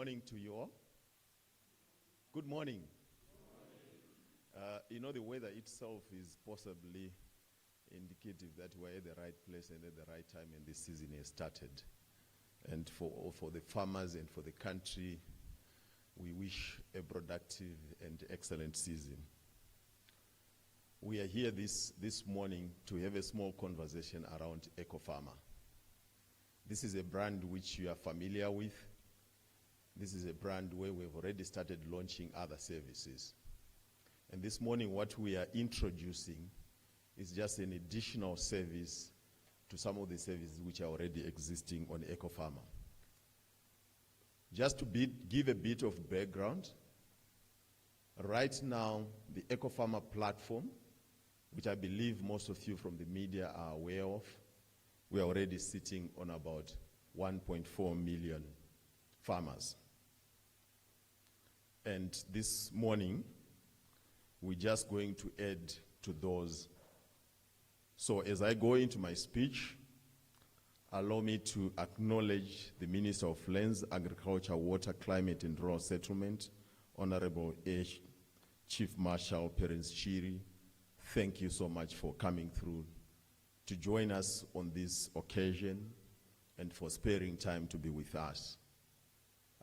morning to you all. Good morning. The weather itself is possibly indicative that we're at the right place and at the right time, and this season has started. And for the farmers and for the country, we wish a productive and excellent season. We are here this morning to have a small conversation around Ecofarmer. This is a brand which you are familiar with. This is a brand where we've already started launching other services. And this morning what we are introducing is just an additional service to some of the services which are already existing on Ecofarmer. Just to give a bit of background, right now the Ecofarmer platform, which I believe most of you from the media are aware of, we are already sitting on about 1.4 million farmers. And this morning, we're just going to add to those. So as I go into my speech, allow me to acknowledge the Minister of Lands, Agriculture, Water, Climate and Rural Settlement, Honorable Chief Marshal Perrence Shiri. Thank you so much for coming through to join us on this occasion and for sparing time to be with us.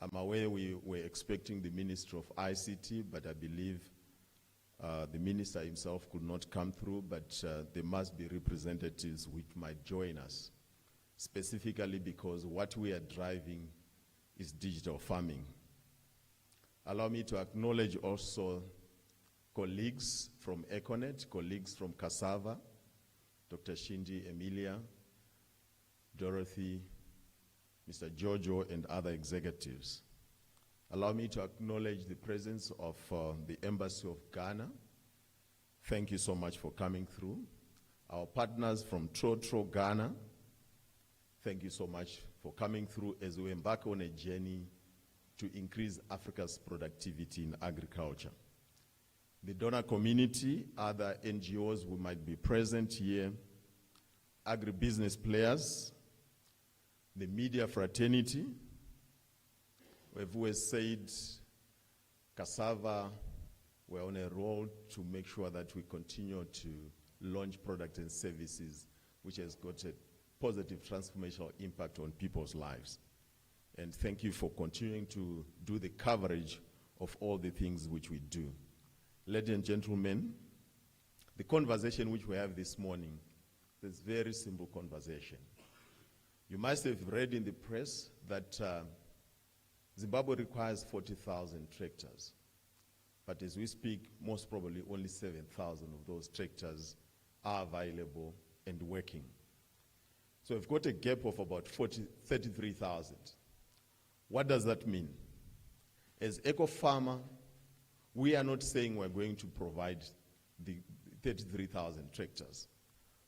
I'm aware we were expecting the Minister of ICT, but I believe the Minister himself could not come through, but there must be representatives which might join us, specifically because what we are driving is digital farming. Allow me to acknowledge also colleagues from Econet, colleagues from Cassava, Dr. Shinji, Emilia, Dorothy, Mr. Jojo, and other executives. Allow me to acknowledge the presence of the Embassy of Ghana. Thank you so much for coming through. Our partners from Trotro, Ghana, thank you so much for coming through as we embark on a journey to increase Africa's productivity in agriculture. The donor community, other NGOs who might be present here, agribusiness players, the media fraternity. We've always said Cassava, we're on a roll to make sure that we continue to launch products and services which has got a positive transformational impact on people's lives. And thank you for continuing to do the coverage of all the things which we do. Ladies and gentlemen, the conversation which we have this morning is a very simple conversation. You must have read in the press that Zimbabwe requires 40,000 tractors. But as we speak, most probably only 7,000 of those tractors are available and working. So we've got a gap of about 33,000. What does that mean? As Ecofarmer, we are not saying we're going to provide the 33,000 tractors.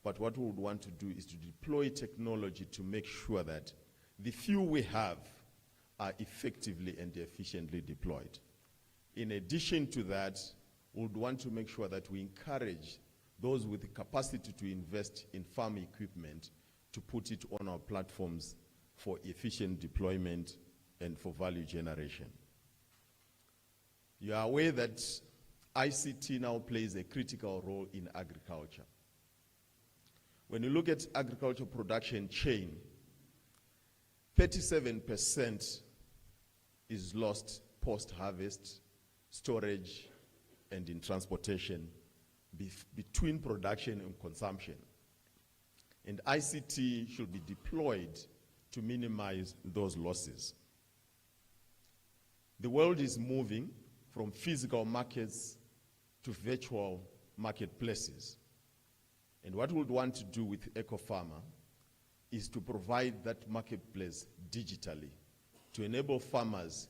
But what we would want to do is to deploy technology to make sure that the few we have are effectively and efficiently deployed. In addition to that, we would want to make sure that we encourage those with the capacity to invest in farm equipment to put it on our platforms for efficient deployment and for value generation. You are aware that ICT now plays a critical role in agriculture. When you look at agriculture production chain, 37% is lost post-harvest, storage, and in transportation between production and consumption. And ICT should be deployed to minimize those losses. The world is moving from physical markets to virtual marketplaces. And what we would want to do with Ecofarmer is to provide that marketplace digitally to enable farmers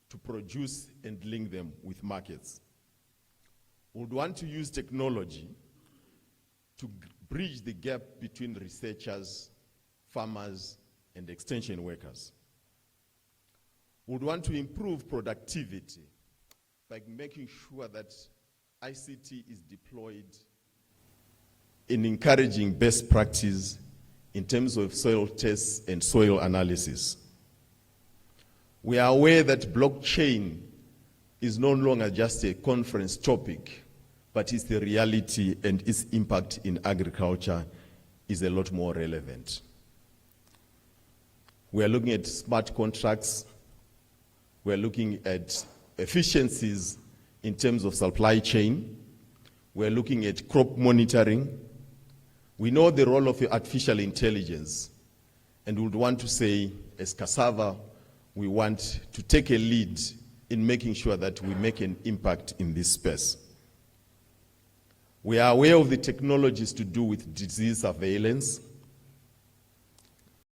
to produce and link them with markets. We would want to use technology to bridge the gap between researchers, farmers, and extension workers. We would want to improve productivity by making sure that ICT is deployed in encouraging best practice in terms of soil tests and soil analysis. We are aware that blockchain is no longer just a conference topic, but it's the reality, and its impact in agriculture is a lot more relevant. We are looking at smart contracts. We are looking at efficiencies in terms of supply chain. We are looking at crop monitoring. We know the role of artificial intelligence, and we would want to say, as cassava, we want to take a lead in making sure that we make an impact in this space. We are aware of the technologies to do with disease surveillance.